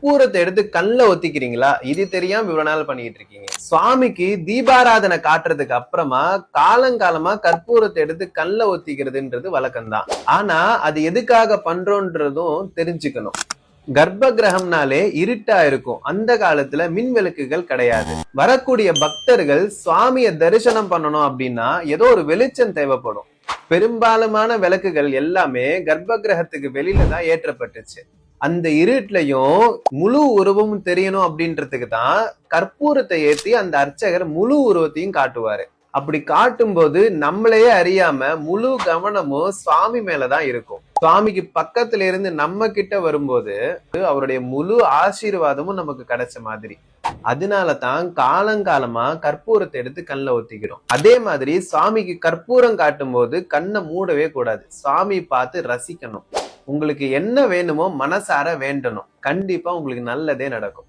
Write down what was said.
கற்பூரத்தை எடுத்து கண்ணுல ஒத்திக்கிறீங்களா? இது தெரியாம இவ்வளவு நாள் பண்ணிட்டு இருக்கீங்க. சுவாமிக்கு தீபாராதனை காட்டுறதுக்கு அப்புறமா காலங்காலமா கற்பூரத்தை எடுத்து கண்ணுல ஒத்திக்கிறதுன்றது வழக்கம்தான். ஆனா அது எதுக்காக பண்றோன்றதும் தெரிஞ்சுக்கணும். கர்ப்ப கிரகம்னாலே இருட்டா இருக்கும். அந்த காலத்துல மின் விளக்குகள் கிடையாது. வரக்கூடிய பக்தர்கள் சுவாமிய தரிசனம் பண்ணணும் அப்படின்னா ஏதோ ஒரு வெளிச்சம் தேவைப்படும். பெரும்பாலுமான விளக்குகள் எல்லாமே கர்ப்ப கிரகத்துக்கு வெளியில தான் ஏற்றப்பட்டுச்சு. அந்த இருட்லயும் முழு உருவமும் தெரியணும் அப்படின்றதுக்கு தான் கற்பூரத்தை ஏத்தி அந்த அர்ச்சகர் முழு உருவத்தையும் காட்டுவாரு. அப்படி காட்டும் போது நம்மளையே அறியாம முழு கவனமும் சுவாமி மேலதான் இருக்கும். சுவாமிக்கு பக்கத்துல இருந்து நம்ம கிட்ட வரும்போது அவருடைய முழு ஆசீர்வாதமும் நமக்கு கிடைச்ச மாதிரி. அதனாலதான் காலங்காலமா கற்பூரத்தை எடுத்து கண்ணுல ஒத்திக்கிறோம். அதே மாதிரி சுவாமிக்கு கற்பூரம் காட்டும் போது கண்ணை மூடவே கூடாது. சுவாமி பார்த்து ரசிக்கணும். உங்களுக்கு என்ன வேணுமோ மனசார வேண்டணும். கண்டிப்பா உங்களுக்கு நல்லதே நடக்கும்.